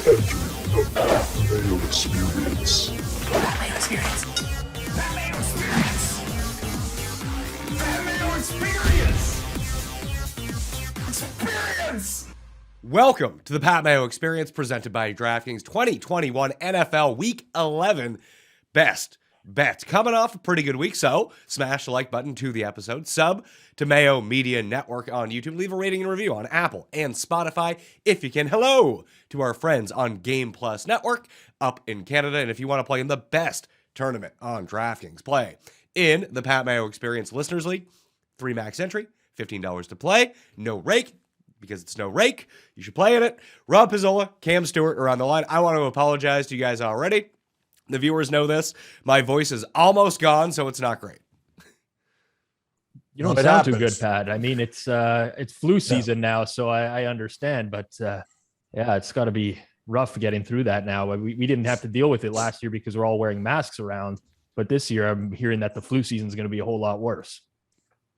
Mayo Experience. Mayo Experience. Mayo Experience. Mayo Experience. Experience. Welcome to the Pat Mayo Experience presented by DraftKings 2021 NFL Week 11 Best Bets. Coming off a pretty good week, so smash the like button to the episode, sub to Mayo Media Network on YouTube, leave a rating and review on Apple and Spotify if you can. Hello to our friends on Game Plus Network up in Canada, and if you want to play in the best tournament on DraftKings, play in the Pat Mayo Experience Listeners League. 3 max entry, $15 to play, no rake. Because it's no rake, you should play in it. Rob Pizzola, Cam Stewart are on the line. I want to apologize to you guys already. The viewers know this. My voice is almost gone, so it's not great. You don't sound too good, Pat. I mean, it's flu season now, so I understand. But yeah, it's got to be rough getting through that now. We didn't have to deal with it last year because we're all wearing masks around. But this year, I'm hearing that the flu season is going to be a whole lot worse.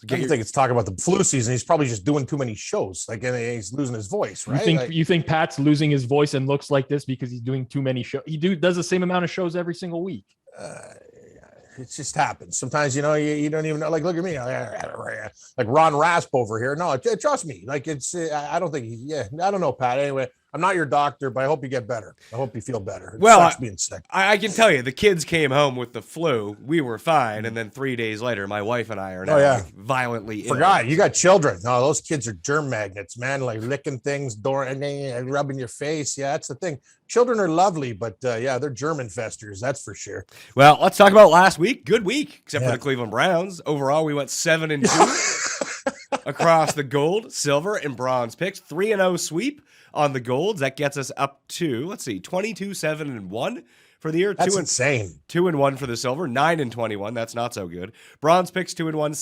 I don't think it's talking about the flu season. He's probably just doing too many shows. Like, and he's losing his voice, right? You think Pat's losing his voice and looks like this because he's doing too many shows? He does the same amount of shows every single week. It just happens. Sometimes, you don't even know. Like, look at me, like Ron Rasp over here. No, trust me. Like, it's. I don't think. I don't know, Pat. Anyway, I'm not your doctor, but I hope you get better. I hope you feel better. It sucks being sick. I can tell you, the kids came home with the flu. We were fine, and then 3 days later, my wife and I are now violently ill. Forgot you got children. No, those kids are germ magnets, man. Like licking things, and rubbing your face. Yeah, that's the thing. Children are lovely, but they're germ infestors. That's for sure. Well, let's talk about last week. Good week, except for the Cleveland Browns. Overall, we went 7-2 across the gold, silver, and bronze picks. 3-0 sweep on the golds. That gets us up to 22-7-1 for the year. That's insane. 2-1 for the silver. 9-21. That's not so good. Bronze picks 2-1.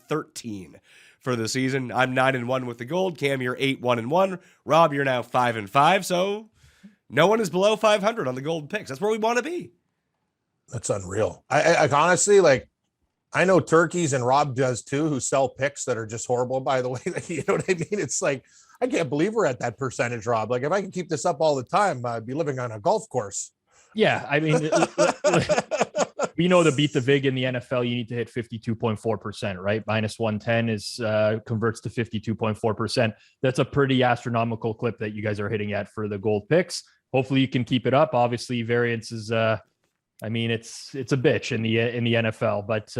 17-13 for the season. I'm 9-1 with the gold. Cam, you're 8-1-1. Rob, you're now 5-5. So no one is below 500 on the gold picks. That's where we want to be. That's unreal. I honestly, like, I know turkeys, and Rob does too, who sell picks that are just horrible, by the way. You know what I mean? It's like, I can't believe we're at that percentage, Rob. Like, if I could keep this up all the time, I'd be living on a golf course. Yeah, I mean, we know to beat the VIG in the NFL, you need to hit 52.4%, right? Minus 110 is converts to 52.4%. That's a pretty astronomical clip that you guys are hitting at for the gold picks. Hopefully you can keep it up. Obviously, variance is I mean, it's a bitch in the NFL, but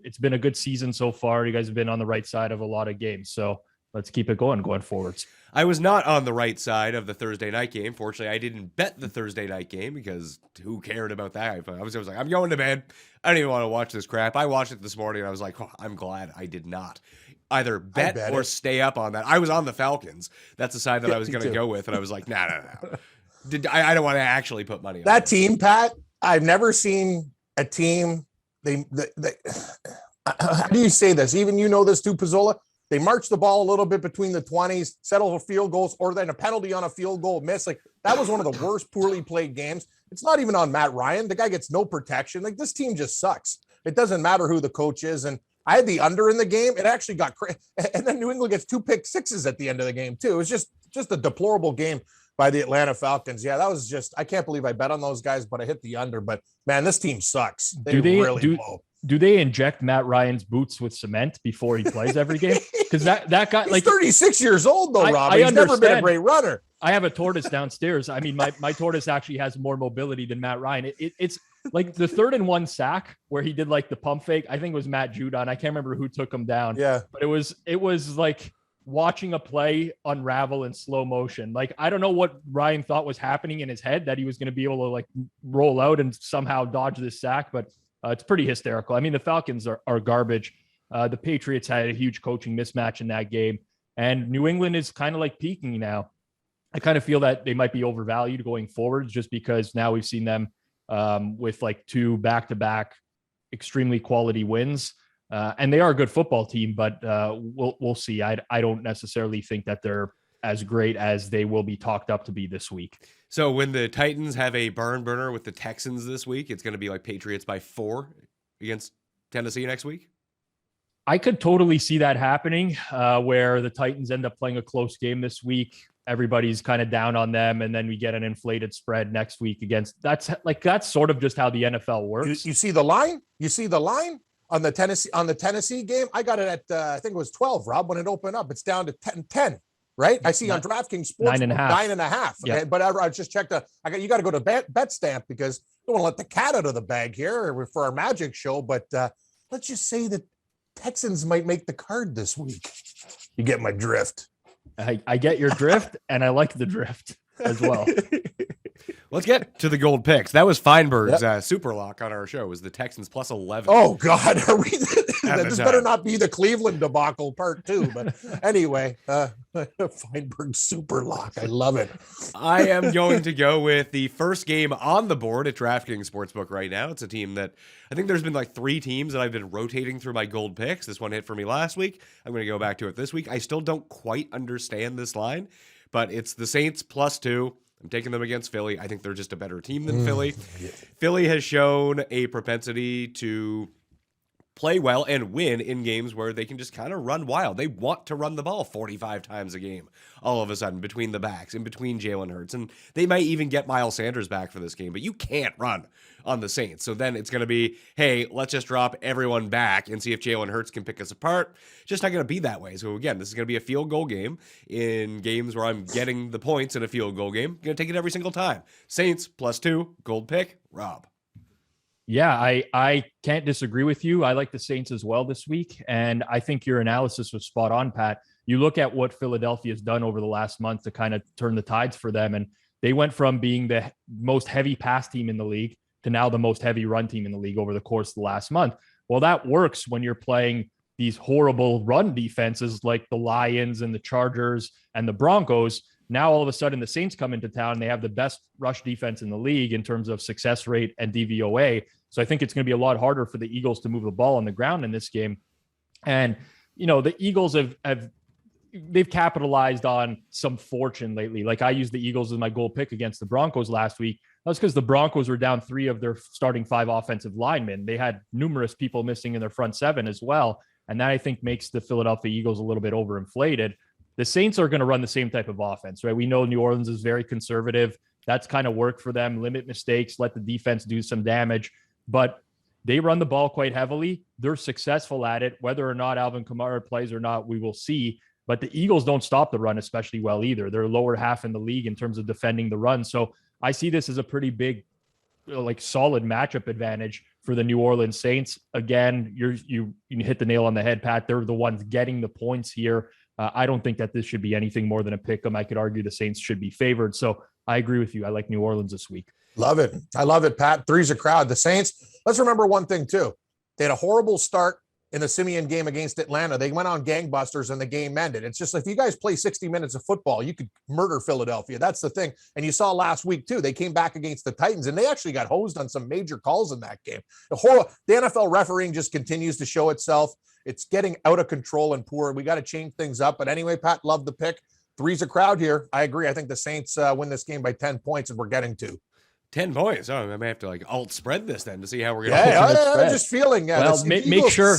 it's been a good season so far. You guys have been on the right side of a lot of games, so let's keep it going forwards. I was not on the right side of the Thursday night game. Fortunately, I didn't bet the Thursday night game because who cared about that? I was like, I'm going to bed. I don't even want to watch this crap. I watched it this morning, and I was like, I'm glad I did not either bet or stay up on that. I was on the Falcons. That's the side that I was going to go with, and I was like, no. I don't want to actually put money on that team, Pat. I've never seen a team. How do you say this? Even you know this too, Pizzola. They march the ball a little bit between the 20s, settle for field goals, or then a penalty on a field goal miss. Like, that was one of the worst poorly played games. It's not even on Matt Ryan. The guy gets no protection. Like, this team just sucks. It doesn't matter who the coach is. And I had the under in the game. It actually got crazy. And then New England gets 2 pick sixes at the end of the game too. It was just a deplorable game by the Atlanta Falcons. Yeah, that was just, I can't believe I bet on those guys, but I hit the under. But man, this team sucks. They really blow. Do they inject Matt Ryan's boots with cement before he plays every game? Because that guy, he's 36 years old though, Rob. He's never been a great runner. I have a tortoise downstairs. I mean, my tortoise actually has more mobility than Matt Ryan. It's like the 3rd and 1 sack where he did like the pump fake. I think it was Matt Judon. I can't remember who took him down. Yeah, but it was like watching a play unravel in slow motion. Like, I don't know what Ryan thought was happening in his head, that he was going to be able to like roll out and somehow dodge this sack, but it's pretty hysterical. I mean, the Falcons are garbage. The Patriots had a huge coaching mismatch in that game, and New England is kind of like peaking now. I kind of feel that they might be overvalued going forward, just because now we've seen them with like 2 back-to-back extremely quality wins. And they are a good football team, but we'll see. I don't necessarily think that they're as great as they will be talked up to be this week. So when the Titans have a barn burner with the Texans this week, it's going to be like Patriots by 4 against Tennessee next week? I could totally see that happening, where the Titans end up playing a close game this week. everybody's kind of down on them, and then we get an inflated spread next week against. That's sort of just how the NFL works. You see the line? You see the line on the Tennessee game? I got it at I think it was 12, Rob, when it opened up. It's down to 10, right? I see on DraftKings Sports 9.5. Yeah. But I just checked. You got to go to BetStamp because I don't want to let the cat out of the bag here for our Magic show. But let's just say that Texans might make the card this week. You get my drift. I get your drift, and I like the drift as well. Let's get to the gold picks. That was Feinberg's super lock on our show. Was the Texans plus 11? Oh God, are we? This better not be the Cleveland debacle part 2. But anyway, Feinberg super lock. I love it. I am going to go with the first game on the board at DraftKings Sportsbook right now. It's a team that I think there's been like 3 teams that I've been rotating through my gold picks. This one hit for me last week. I'm going to go back to it this week. I still don't quite understand this line, but it's the Saints plus 2. I'm taking them against Philly. I think they're just a better team than Philly. Philly has shown a propensity to play well and win in games where they can just kind of run wild. They want to run the ball 45 times a game all of a sudden between the backs, in between Jalen Hurts. And they might even get Miles Sanders back for this game, but you can't run on the Saints. So then it's going to be, hey, let's just drop everyone back and see if Jalen Hurts can pick us apart. Just not going to be that way. So again, this is going to be a field goal game. In games where I'm getting the points in a field goal game, I'm going to take it every single time. Saints plus 2, gold pick, Rob. Yeah, I can't disagree with you. I like the Saints as well this week. And I think your analysis was spot on, Pat. You look at what Philadelphia has done over the last month to kind of turn the tides for them. And they went from being the most heavy pass team in the league to now the most heavy run team in the league over the course of the last month. Well, that works when you're playing these horrible run defenses like the Lions and the Chargers and the Broncos. Now, all of a sudden, the Saints come into town. They have the best rush defense in the league in terms of success rate and DVOA. So I think it's going to be a lot harder for the Eagles to move the ball on the ground in this game. And, you know, the Eagles they've capitalized on some fortune lately. Like I used the Eagles as my goal pick against the Broncos last week. That's because the Broncos were down 3 of their starting 5 offensive linemen. They had numerous people missing in their front 7 as well. And that, I think, makes the Philadelphia Eagles a little bit overinflated. The Saints are going to run the same type of offense, right? We know New Orleans is very conservative. That's kind of worked for them. Limit mistakes, let the defense do some damage. But they run the ball quite heavily. They're successful at it. Whether or not Alvin Kamara plays or not, we will see. But the Eagles don't stop the run especially well either. They're lower half in the league in terms of defending the run. So I see this as a pretty big, solid matchup advantage for the New Orleans Saints. Again, you hit the nail on the head, Pat. They're the ones getting the points here. I don't think that this should be anything more than a pick 'em. I could argue the Saints should be favored. So I agree with you. I like New Orleans this week. Love it. I love it, Pat. 3's a crowd. The Saints, let's remember one thing too. They had a horrible start in the Simeon game against Atlanta. They went on gangbusters and the game ended. It's just, if you guys play 60 minutes of football, you could murder Philadelphia. That's the thing. And you saw last week too, they came back against the Titans and they actually got hosed on some major calls in that game. The NFL refereeing just continues to show itself. It's getting out of control and poor. We got to change things up. But anyway, Pat, love the pick. 3's a crowd here. I agree. I think the Saints win this game by 10 points, and we're getting to 10 points. Oh, I may have to alt spread this then to see how we're going to. I'm just feeling. Well, make sure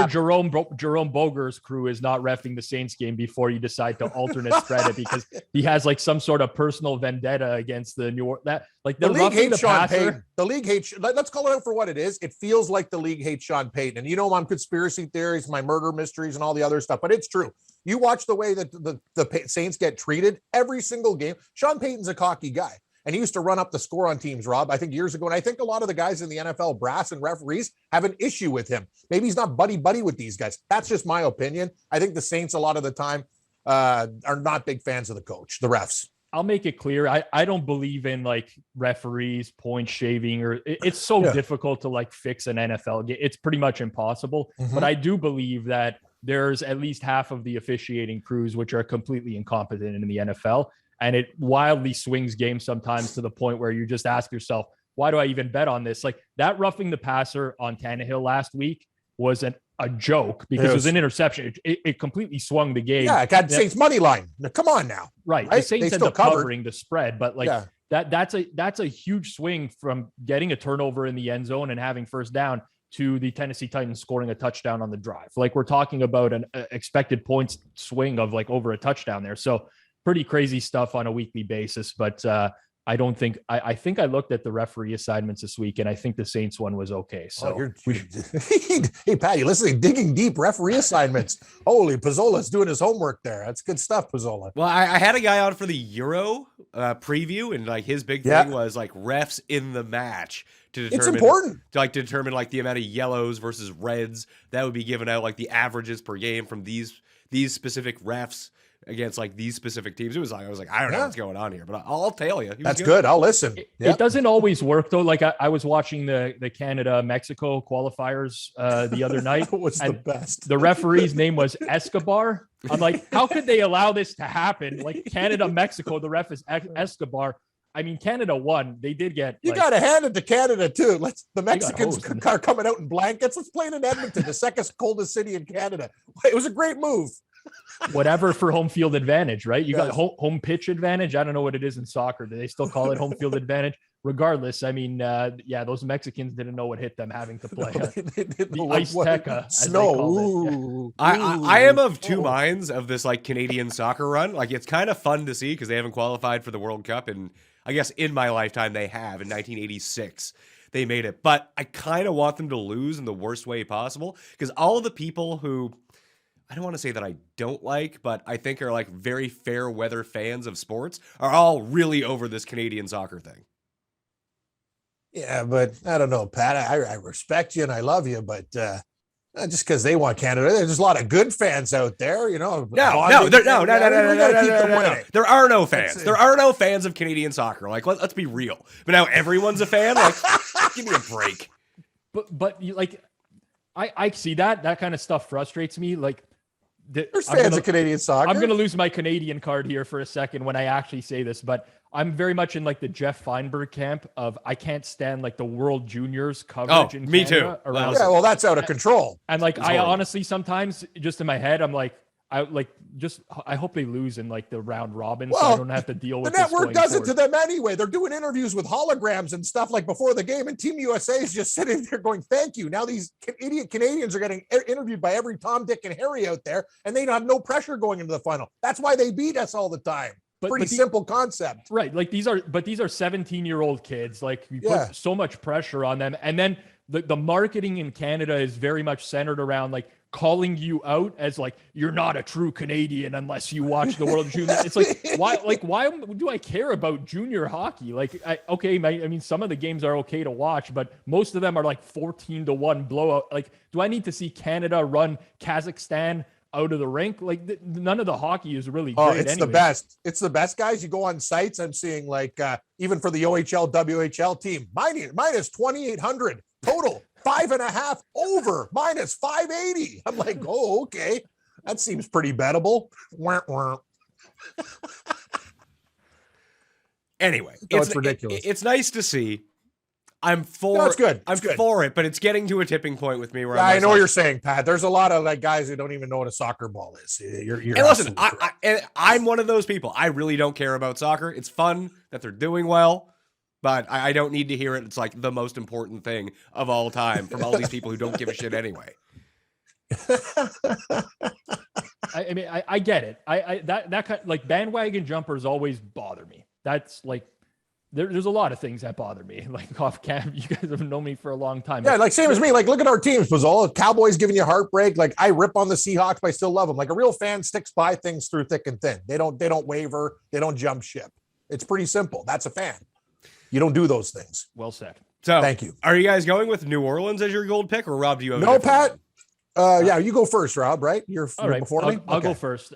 Jerome Boger's crew is not reffing the Saints game before you decide to alternate spread it, because he has some sort of personal vendetta against the New Orleans. The league hates Sean Payton. The league hates. Let's call it out for what it is. It feels like the league hates Sean Payton. And I'm conspiracy theories, my murder mysteries, and all the other stuff. But it's true. You watch the way that the Saints get treated every single game. Sean Payton's a cocky guy. And he used to run up the score on teams, Rob, I think years ago. And I think a lot of the guys in the NFL brass and referees have an issue with him. Maybe he's not buddy-buddy with these guys. That's just my opinion. I think the Saints, a lot of the time, are not big fans of the coach, the refs. I'll make it clear. I don't believe in referees, point shaving, or it's so difficult to fix an NFL game. It's pretty much impossible. Mm-hmm. But I do believe that there's at least half of the officiating crews which are completely incompetent in the NFL. And it wildly swings games sometimes to the point where you just ask yourself, why do I even bet on this? That roughing the passer on Tannehill last week was a joke because it was an interception. It completely swung the game. Yeah, it got Saints money line. Now, come on now. Right. The Saints ended up covering the spread, but that's a huge swing from getting a turnover in the end zone and having first down to the Tennessee Titans scoring a touchdown on the drive. We're talking about an expected points swing of over a touchdown there. So pretty crazy stuff on a weekly basis. But I don't think I think I looked at the referee assignments this week, and I think the Saints one was okay. So hey, Pat, you listening? Digging deep referee assignments. Holy, Pizzola's doing his homework there. That's good stuff, Pizzola. Well, I had a guy on for the Euro preview, and like his big thing was like refs in the match to determine. It's important to determine like the amount of yellows versus reds that would be given out, like the averages per game from these specific refs against like these specific teams. It was like I was like, I don't know what's going on here, but I'll tell you. That's good. I'll listen. It doesn't always work though. Like I was watching the Canada-Mexico qualifiers the other night. That was the best. The referee's name was Escobar. I'm like, how could they allow this to happen? Like Canada-Mexico, the ref is Escobar. I mean, Canada won. They did get. You got to hand it to Canada too. The Mexicans are coming out in blankets. Let's play it in Edmonton, the second coldest city in Canada. It was a great move. Whatever for home field advantage, right? You got home pitch advantage. I don't know what it is in soccer. Do they still call it home field advantage? Regardless, I mean, those Mexicans didn't know what hit them having to play the Ice Teca. Snow. I am of two minds of this like Canadian soccer run. Like it's kind of fun to see because they haven't qualified for the World Cup, and I guess in my lifetime they have. In 1986 they made it, but I kind of want them to lose in the worst way possible because all of the people who, I don't want to say that I don't like, but I think are like very fair weather fans of sports are all really over this Canadian soccer thing. Yeah, but I don't know, Pat. I respect you and I love you, but just because they want Canada, there's a lot of good fans out there, you know. No. There are no fans. There are no fans of Canadian soccer. Like, let's be real. But now everyone's a fan. Like, give me a break. But you like, I see that kind of stuff frustrates me. Like, there's fans of Canadian soccer. I'm going to lose my Canadian card here for a second when I actually say this, but I'm very much in like the Jeff Feinberg camp of I can't stand like the World Juniors coverage in me Canada too. Around, yeah, well, that's out of control. And like I honestly sometimes just in my head I'm like I hope they lose in like the round robin so I don't have to deal with the network does it to them anyway. They're doing interviews with holograms and stuff like before the game, and Team USA is just sitting there going, thank you. Now these idiot Canadians are getting interviewed by every Tom, Dick, and Harry out there, and they have no pressure going into the final. That's why they beat us all the time. Pretty simple concept. Right. Like these are 17-year-old kids. Like you put so much pressure on them. And then the marketing in Canada is very much centered around like calling you out as like, you're not a true Canadian unless you watch the World Junior. It's like, why do I care about junior hockey? Like, I mean, some of the games are okay to watch, but most of them are like 14-1 blowout. Like, do I need to see Canada run Kazakhstan out of the rink? Like none of the hockey is really great. It's the best. It's the best, guys. You go on sites, I'm seeing like even for the OHL, WHL team, minus 2,800 total, 5.5 over, minus 580. I'm like, oh, okay. That seems pretty bettable. Anyway, it's ridiculous. It's nice to see. I'm for no, it's good. I'm for it, but it's getting to a tipping point with me where I know what you're saying, Pat. There's a lot of like guys who don't even know what a soccer ball is. You're and listen, I'm one of those people. I really don't care about soccer. It's fun that they're doing well, but I don't need to hear it. It's like the most important thing of all time from all these people who don't give a shit anyway. I mean, I get it. That kind like bandwagon jumpers always bother me. That's like. There's a lot of things that bother me. Like off cam, you guys have known me for a long time. Yeah, like same as me. Like look at our teams, Pizzola. Cowboys giving you heartbreak. Like I rip on the Seahawks, but I still love them. Like a real fan sticks by things through thick and thin. They don't waver. They don't jump ship. It's pretty simple. That's a fan. You don't do those things. Well said. So thank you. Are you guys going with New Orleans as your gold pick, or Rob? Do you have no, Pat? Yeah, you go first, Rob. Right? You're right. before me. I'll go first.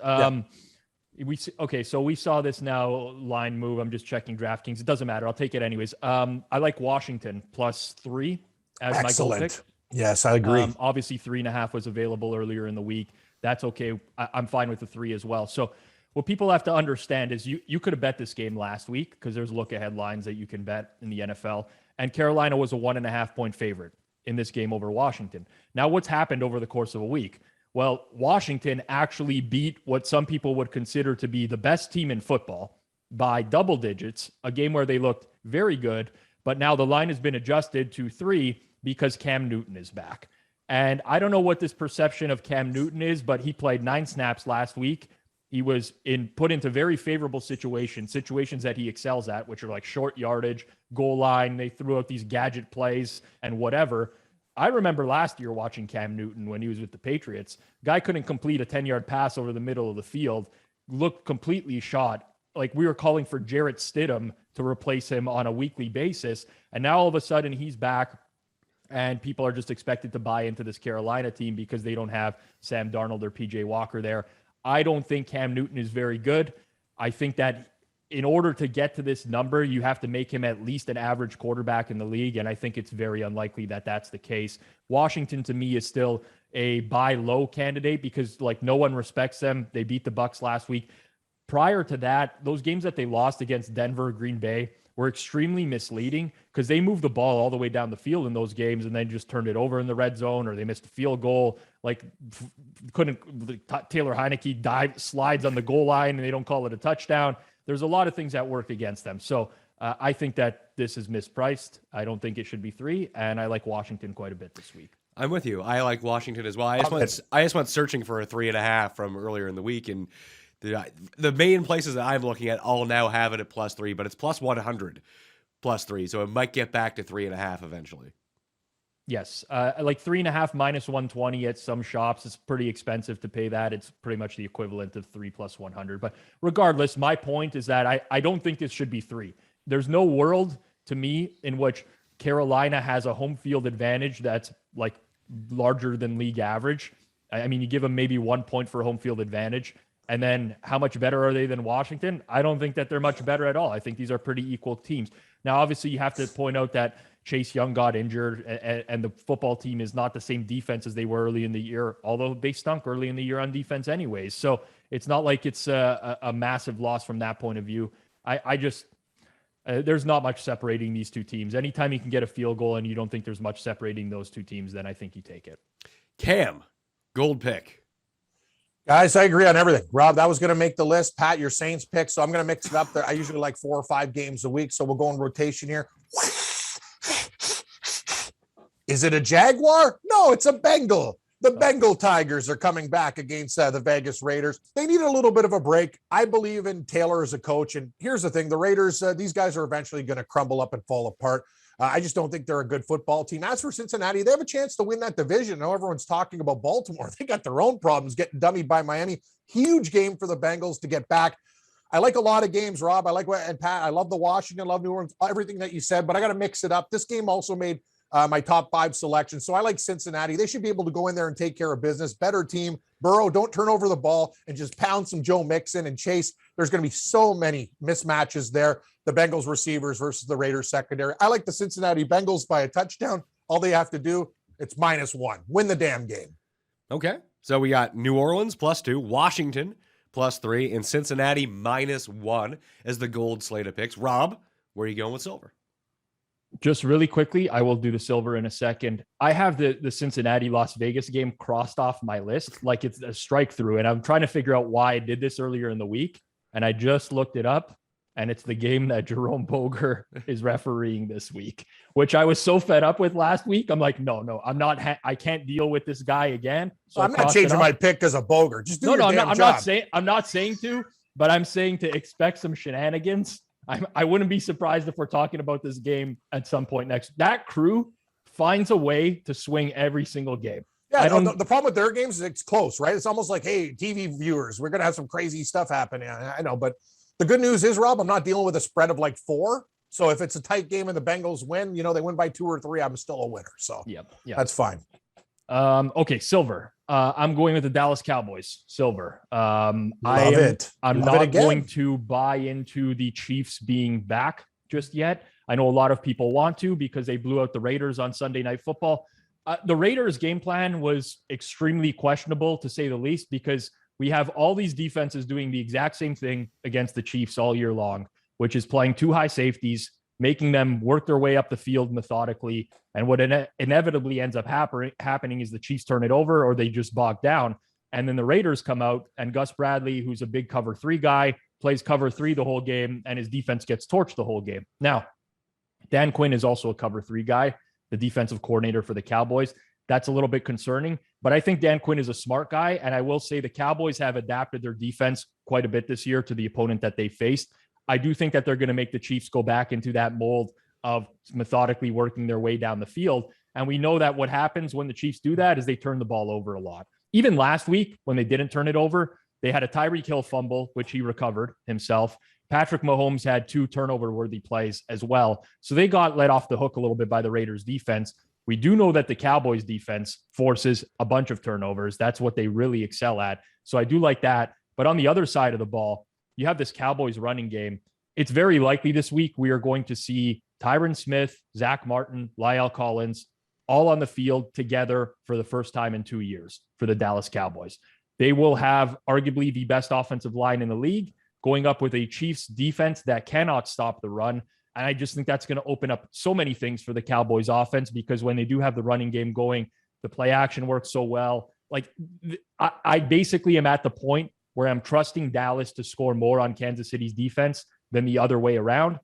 So we saw this now line move. I'm just checking DraftKings. It doesn't matter. I'll take it anyways. I like Washington +3 as my goal pick. Yes, I agree. Obviously 3.5 was available earlier in the week. That's okay. I'm fine with the 3 as well. So what people have to understand is you could have bet this game last week because there's look ahead lines that you can bet in the NFL. And Carolina was a 1.5 point favorite in this game over Washington. Now what's happened over the course of a week? Well, Washington actually beat what some people would consider to be the best team in football by double digits, a game where they looked very good, but now the line has been adjusted to 3 because Cam Newton is back. And I don't know what this perception of Cam Newton is, but he played 9 snaps last week. he was put into very favorable situations that he excels at, which are like short yardage, goal line. They threw out these gadget plays and whatever. I remember last year watching Cam Newton when he was with the Patriots. Guy couldn't complete a 10-yard pass over the middle of the field, looked completely shot. Like we were calling for Jarrett Stidham to replace him on a weekly basis. And now all of a sudden he's back and people are just expected to buy into this Carolina team because they don't have Sam Darnold or PJ Walker there. I don't think Cam Newton is very good. I think that in order to get to this number, you have to make him at least an average quarterback in the league. And I think it's very unlikely that that's the case. Washington to me is still a buy low candidate because like no one respects them. They beat the Bucs last week. Prior to that, those games that they lost against Denver, Green Bay were extremely misleading because they moved the ball all the way down the field in those games and then just turned it over in the red zone, or they missed a field goal. Like Taylor Heineke slides on the goal line and they don't call it a touchdown. There's a lot of things that work against them. So I think that this is mispriced. I don't think it should be 3, and I like Washington quite a bit this week. I'm with you. I like Washington as well. I just went searching for a 3.5 from earlier in the week, and the main places that I'm looking at all now have it at +3, but it's +100 +3, so it might get back to 3.5 eventually. Yes, like 3.5 -120 at some shops. It's pretty expensive to pay that. It's pretty much the equivalent of 3 + 100. But regardless, my point is that I don't think this should be 3. There's no world to me in which Carolina has a home field advantage that's like larger than league average. I mean, you give them maybe 1 point for home field advantage. And then how much better are they than Washington? I don't think that they're much better at all. I think these are pretty equal teams. Now, obviously, you have to point out that Chase Young got injured and the football team is not the same defense as they were early in the year, although they stunk early in the year on defense anyways. So it's not like it's a massive loss from that point of view. I just there's not much separating these two teams. Anytime you can get a field goal and you don't think there's much separating those two teams, then I think you take it. Cam, gold pick. Guys, I agree on everything. Rob, that was going to make the list. Pat, your Saints pick. So I'm going to mix it up there. I usually like 4 or 5 games a week. So we'll go in rotation here. Is it a Jaguar? No, it's a Bengal. The Bengal Tigers are coming back against the Vegas Raiders. They need a little bit of a break. I believe in Taylor as a coach. And here's the thing. The Raiders, these guys are eventually going to crumble up and fall apart. I just don't think they're a good football team. As for Cincinnati, they have a chance to win that division. Now everyone's talking about Baltimore. They got their own problems getting dummied by Miami. Huge game for the Bengals to get back. I like a lot of games, Rob. I like what, and Pat, I love the Washington, love New Orleans, everything that you said, but I got to mix it up. This game also made my top 5 selection. So I like Cincinnati. They should be able to go in there and take care of business. Better team. Burrow, don't turn over the ball and just pound some Joe Mixon and Chase. There's going to be so many mismatches there. The Bengals receivers versus the Raiders secondary. I like the Cincinnati Bengals by a touchdown. All they have to do, it's -1. Win the damn game. Okay. So we got New Orleans +2, Washington +3, and Cincinnati -1 as the gold slate of picks. Rob, where are you going with silver? Just really quickly, I will do the silver in a second. I have the Cincinnati Las Vegas game crossed off my list like it's a strike through, and I'm trying to figure out why I did this earlier in the week, and I just looked it up, and it's the game that Jerome Boger is refereeing this week, which I was so fed up with last week. I'm like, no, I'm not. I can't deal with this guy again. So I'm not changing my pick because of Boger. Just do your damn I'm job. I'm not saying to, but I'm saying to expect some shenanigans. I wouldn't be surprised if we're talking about this game at some point next. That crew finds a way to swing every single game. Yeah, the problem with their games is it's close, right? It's almost like, hey, TV viewers, we're going to have some crazy stuff happening. I know, but the good news is, Rob, I'm not dealing with a spread of like 4. So if it's a tight game and the Bengals win, they win by 2 or 3, I'm still a winner. So yep. That's fine. Okay, silver. I'm going with the Dallas Cowboys. Silver. I'm not going to buy into the Chiefs being back just yet. I know a lot of people want to because they blew out the Raiders on Sunday Night Football. The Raiders' game plan was extremely questionable, to say the least, because we have all these defenses doing the exact same thing against the Chiefs all year long, which is playing 2 high safeties, making them work their way up the field methodically. And what inevitably ends up happening is the Chiefs turn it over or they just bog down. And then the Raiders come out and Gus Bradley, who's a big cover 3 guy, plays cover 3 the whole game and his defense gets torched the whole game. Now, Dan Quinn is also a cover 3 guy, the defensive coordinator for the Cowboys. that's a little bit concerning. But I think Dan Quinn is a smart guy. And I will say the Cowboys have adapted their defense quite a bit this year to the opponent that they faced. I do think that they're going to make the Chiefs go back into that mold of methodically working their way down the field. And we know that what happens when the Chiefs do that is they turn the ball over a lot. Even last week, when they didn't turn it over, they had a Tyreek Hill fumble, which he recovered himself. Patrick Mahomes had 2 turnover-worthy plays as well. So they got let off the hook a little bit by the Raiders' defense. We do know that the Cowboys' defense forces a bunch of turnovers. That's what they really excel at. So I do like that. But on the other side of the ball, you have this Cowboys running game. It's very likely this week we are going to see Tyron Smith, Zach Martin, La'el Collins all on the field together for the first time in 2 years for the Dallas Cowboys. They will have arguably the best offensive line in the league, going up with a Chiefs defense that cannot stop the run. And I just think that's going to open up so many things for the Cowboys offense, because when they do have the running game going, the play action works so well. Like I basically am at the point where I'm trusting Dallas to score more on Kansas City's defense than the other way around.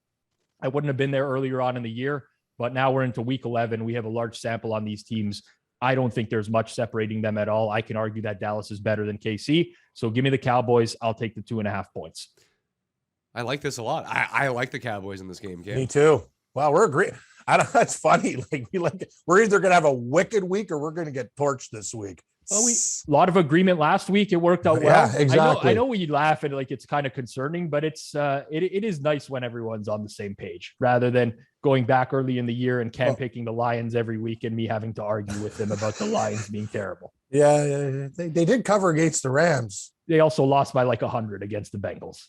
I wouldn't have been there earlier on in the year, but now we're into week 11. We have a large sample on these teams. I don't think there's much separating them at all. I can argue that Dallas is better than KC. So give me the Cowboys. I'll take the 2.5 points. I like this a lot. I like the Cowboys in this game. Cam. Me too. Well, we're agreeing. I don't. That's funny. We're either gonna have a wicked week or we're gonna get torched this week. Well, a lot of agreement last week. It worked out well. Yeah, exactly. I know we laugh and like it's kind of concerning, but it is nice when everyone's on the same page rather than going back early in the year and Ken picking the Lions every week and me having to argue with him about the Lions being terrible. Yeah, they did cover against the Rams. They also lost by like 100 against the Bengals.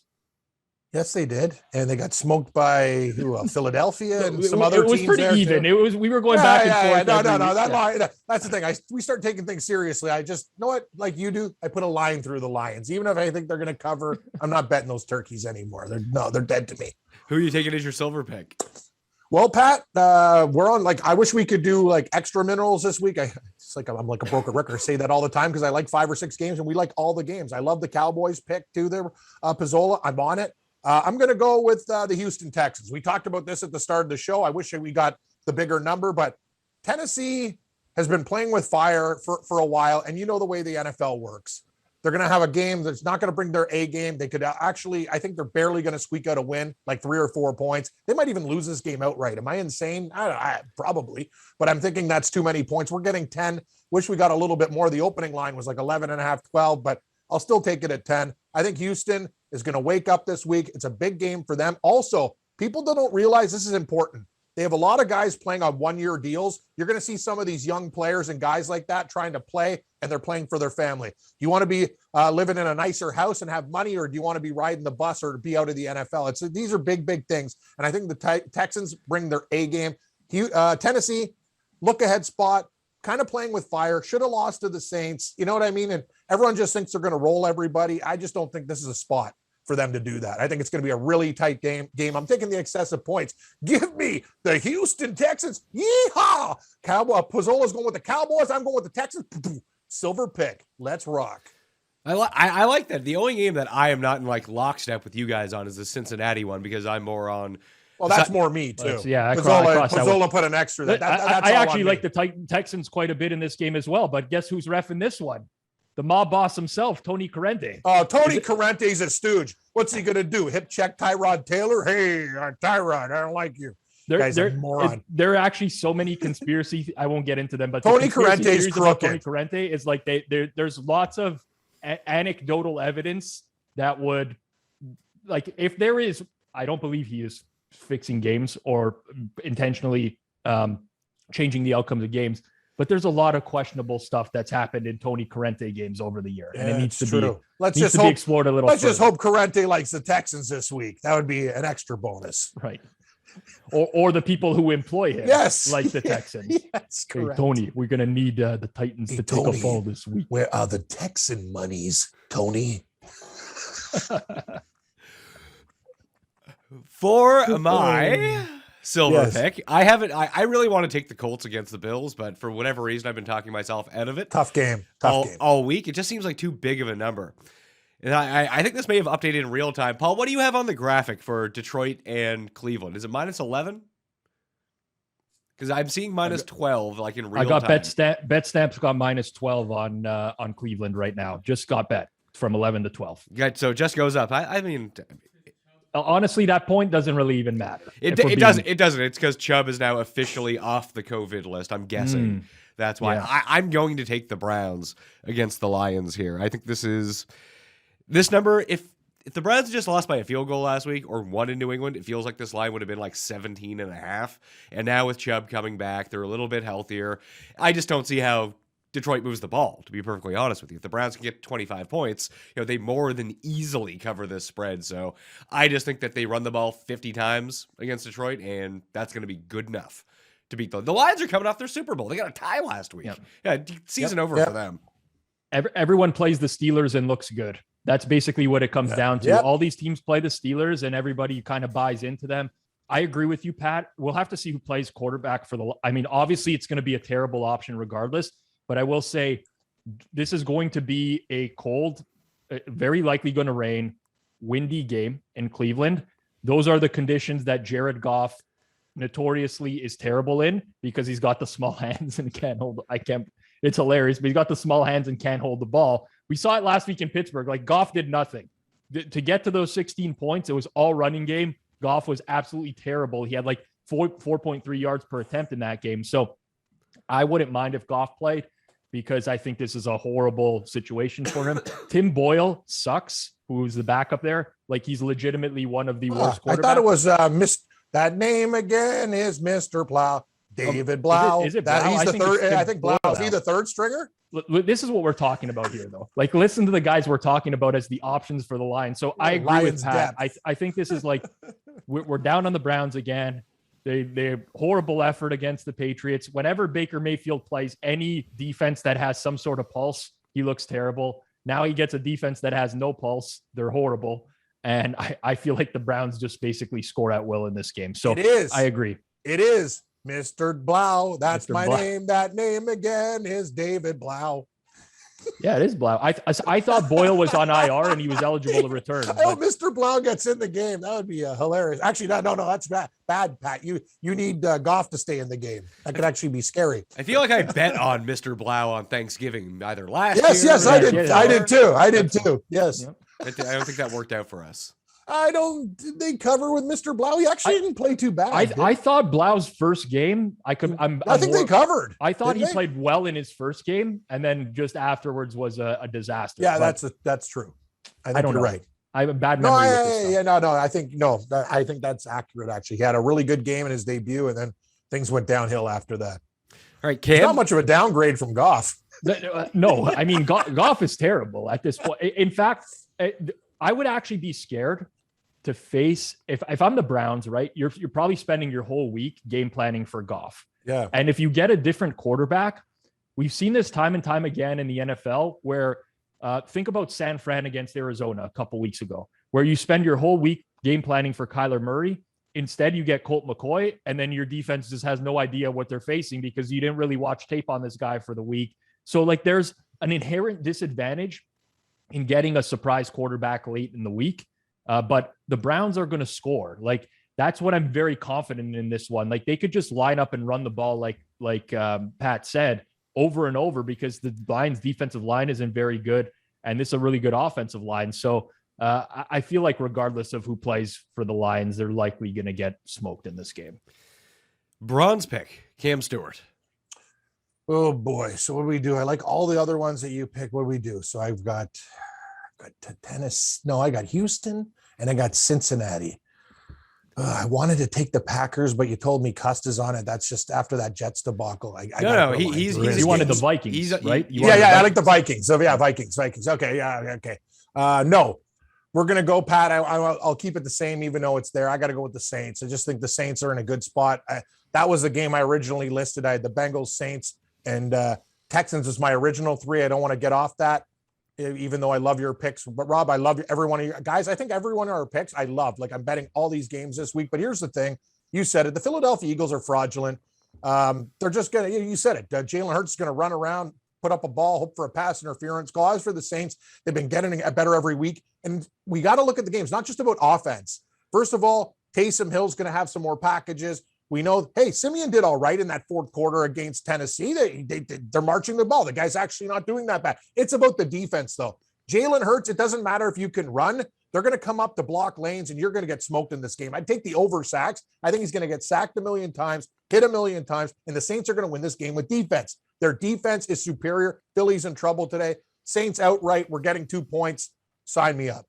Yes, they did, and they got smoked by Philadelphia and some other teams. It was pretty even. Too. We were going back and forth. No. That's the thing. We start taking things seriously. I just know what, like you do. I put a line through the Lions, even if I think they're going to cover. I'm not betting those turkeys anymore. They're dead to me. Who are you taking as your silver pick? Well, Pat, we're on I wish we could do like extra minerals this week. It's like I'm like a broken record. I say that all the time because I like 5 or 6 games and we like all the games. I love the Cowboys pick too. There, Pizzola. I'm on it. I'm going to go with the Houston Texans. We talked about this at the start of the show. I wish we got the bigger number, but Tennessee has been playing with fire for a while. And you know the way the NFL works. They're going to have a game that's not going to bring their A game. They could actually, I think they're barely going to squeak out a win, like 3 or 4 points. They might even lose this game outright. Am I insane? Probably, but I'm thinking that's too many points. We're getting 10. Wish we got a little bit more. The opening line was like 11.5, 12, but I'll still take it at 10. I think Houston is going to wake up this week. It's a big game for them. Also, people don't realize this is important. They have a lot of guys playing on 1-year deals. You're going to see some of these young players and guys like that trying to play, and they're playing for their family. Do you want to be living in a nicer house and have money, or do you want to be riding the bus or be out of the NFL? These are big, big things. And I think the Texans bring their A game. Tennessee, look ahead spot, kind of playing with fire, should have lost to the Saints. You know what I mean? And everyone just thinks they're going to roll everybody. I just don't think this is a spot for them to do that. I think it's going to be a really tight game. I'm taking the excessive points. Give me the Houston Texans. Yeehaw! Pizzola's going with the Cowboys. I'm going with the Texans. Silver pick. Let's rock. I like that. The only game that I am not in like lockstep with you guys on is the Cincinnati one, because I'm more on. Well, that's more me too. Yeah, Pizzola put an extra. I actually like the Texans quite a bit in this game as well. But guess who's reffing this one? The mob boss himself, Tony Corrente. Oh, Tony Corrente's a stooge. What's he going to do? Hip check Tyrod Taylor? Hey, Tyrod, I don't like you. There are actually so many conspiracy. I won't get into them, but Tony Corrente's crooked. Tony Corrente is like there's lots of anecdotal evidence that would, like, if there is, I don't believe he is fixing games or intentionally changing the outcomes of games. But there's a lot of questionable stuff that's happened in Tony Corrente games over the year, and it needs to be explored a little. Let's just hope Corrente likes the Texans this week. That would be an extra bonus, right? Or the people who employ him, yes, like the Texans. Yes, correct. Hey, Tony, we're gonna need the Titans to take a fall this week. Where are the Texan monies, Tony? For my silver pick, I really want to take the Colts against the Bills, but for whatever reason, I've been talking myself out of it. Tough game all week. It just seems like too big of a number. And I think this may have updated in real time. Paul, what do you have on the graphic for Detroit and Cleveland? Is it -11? Because I'm seeing minus 12, like in real I got time. BetStamps got minus 12 on Cleveland right now. Just got bet from 11 to 12. Yeah, so it just goes up. I mean, Honestly, that point doesn't really even matter. it doesn't. It doesn't. It's because Chubb is now officially off the COVID list. I'm guessing that's why. Yeah. I'm going to take the Browns against the Lions here. I think this number. If the Browns just lost by a field goal last week or won in New England, it feels like this line would have been like 17.5. And now with Chubb coming back, they're a little bit healthier. I just don't see how Detroit moves the ball, to be perfectly honest with you. If the Browns can get 25 points, they more than easily cover this spread. So I just think that they run the ball 50 times against Detroit, and that's going to be good enough to beat the Lions are coming off their Super Bowl. They got a tie last week. Yep. Yeah, season over for them. Everyone plays the Steelers and looks good. That's basically what it comes down to. Yep. All these teams play the Steelers, and everybody kind of buys into them. I agree with you, Pat. We'll have to see who plays quarterback obviously it's going to be a terrible option regardless, but I will say this is going to be a cold, very likely going to rain, windy game in Cleveland. Those are the conditions that Jared Goff notoriously is terrible in because he's got the small hands and it's hilarious, but he's got the small hands and can't hold the ball. We saw it last week in Pittsburgh. Like, Goff did nothing. To get to those 16 points, it was all running game. Goff was absolutely terrible. He had like 4.3 yards per attempt in that game. So I wouldn't mind if Goff played because I think this is a horrible situation for him. Tim Boyle sucks, who's the backup there. Like, he's legitimately one of the worst quarterbacks. I thought it was that name again is Mr. Blau. David Blau. Is it that Blau? He's I the think third. it's I think Blau. Blau. Is he the third stringer? This is what we're talking about here, though. Like, listen to the guys we're talking about as the options for the Lions. So I agree with Pat. I think this is like we're down on the Browns again. They horrible effort against the Patriots. Whenever Baker Mayfield plays any defense that has some sort of pulse, he looks terrible. Now he gets a defense that has no pulse. They're horrible. And I feel like the Browns just basically score at will in this game. So it is. I agree. It is Mr. Blau. That's Mr. my Blau. name. That name again is David Blau. Yeah, it is Blau. I thought Boyle was on IR and he was eligible to return. I hope Mr. Blau gets in the game. That would be hilarious. Actually, no, that's bad, Pat. You need Goff to stay in the game. That could actually be scary. I feel like I bet on Mr. Blau on Thanksgiving either last year. Yes, I did. I did too. Yes. Yep. I don't think that worked out for us. Did they cover with Mr. Blau? He actually didn't play too bad. I thought Blau's first game, I think they covered. I thought he Didn't they? played well in his first game, and then just afterwards was a disaster. Yeah, But that's true. I think I don't you're know. right. I have a bad memory with this stuff. I think that's accurate. Actually, he had a really good game in his debut, and then things went downhill after that. All right, It's Cam. not much of a downgrade from Goff. No, I mean, Goff is terrible at this point. In fact, I would actually be scared to face if I'm the Browns, right? You're probably spending your whole week game planning for Goff. Yeah. And if you get a different quarterback, we've seen this time and time again in the NFL where think about San Fran against Arizona a couple weeks ago, where you spend your whole week game planning for Kyler Murray. Instead, you get Colt McCoy, and then your defense just has no idea what they're facing because you didn't really watch tape on this guy for the week. So, like, there's an inherent disadvantage in getting a surprise quarterback late in the week. But the Browns are going to score. Like, that's what I'm very confident in this one. Like, they could just line up and run the ball like Pat said, over and over because the Lions defensive line isn't very good. And this is a really good offensive line. So I feel like regardless of who plays for the Lions, they're likely going to get smoked in this game. Bronze pick, Cam Stewart. Oh boy. So what do we do? I like all the other ones that you pick. What do we do? So I've got tennis. No, I got Houston and I got Cincinnati. I wanted to take the Packers, but you told me Custa's on it. That's just after that Jets debacle. You wanted the Vikings, right? I like the Vikings. So yeah, Vikings. Okay, yeah, okay. No, we're gonna go, Pat. I'll keep it the same, even though it's there. I got to go with the Saints. I just think the Saints are in a good spot. That was the game I originally listed. I had the Bengals, Saints, and Texans was my original three. I don't want to get off that, even though I love your picks. But Rob, I love every one of you guys. I think every one of our picks I love. Like, I'm betting all these games this week. But here's the thing. You said it. The Philadelphia Eagles are fraudulent. They're just going to, you said it. Jalen Hurts is going to run around, put up a ball, hope for a pass interference. Call. As for the Saints, they've been getting better every week. And we got to look at the games, not just about offense. First of all, Taysom Hill's going to have some more packages. We know, hey, Simeon did all right in that fourth quarter against Tennessee. They're marching the ball. The guy's actually not doing that bad. It's about the defense, though. Jalen Hurts, it doesn't matter if you can run. They're going to come up to block lanes, and you're going to get smoked in this game. I'd take the over sacks. I think he's going to get sacked a million times, hit a million times, and the Saints are going to win this game with defense. Their defense is superior. Philly's in trouble today. Saints outright. We're getting 2 points. Sign me up.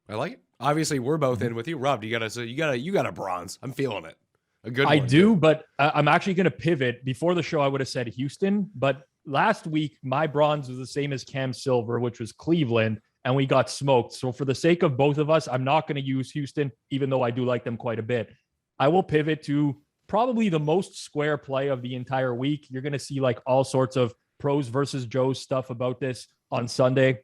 I like it. Obviously, we're both in with you. Rob, you got a bronze. I'm feeling it. A good one. I do, but I'm actually going to pivot. Before the show, I would have said Houston, but last week, my bronze was the same as Cam Silver, which was Cleveland, and we got smoked. So for the sake of both of us, I'm not going to use Houston, even though I do like them quite a bit. I will pivot to probably the most square play of the entire week. You're going to see like all sorts of pros versus Joes stuff about this on Sunday.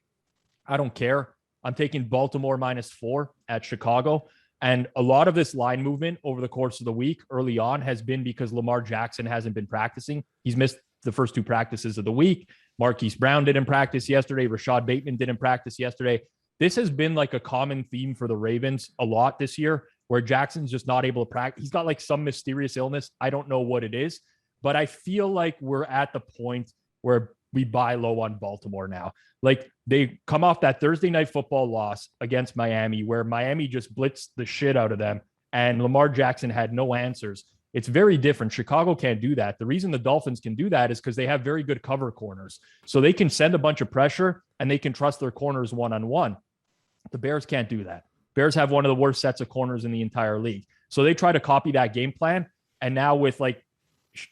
I don't care. I'm taking Baltimore -4 at Chicago. And a lot of this line movement over the course of the week early on has been because Lamar Jackson hasn't been practicing. He's missed the first 2 practices of the week. Marquise Brown didn't practice yesterday. Rashad Bateman didn't practice yesterday. This has been like a common theme for the Ravens a lot this year, where Jackson's just not able to practice. He's got like some mysterious illness. I don't know what it is, but I feel like we're at the point where we buy low on Baltimore now. Like they come off that Thursday night football loss against Miami, where Miami just blitzed the shit out of them, and Lamar Jackson had no answers. It's very different. Chicago can't do that. The reason the Dolphins can do that is because they have very good cover corners. So they can send a bunch of pressure and they can trust their corners one-on-one. The Bears can't do that. Bears have one of the worst sets of corners in the entire league. So they try to copy that game plan. And now with like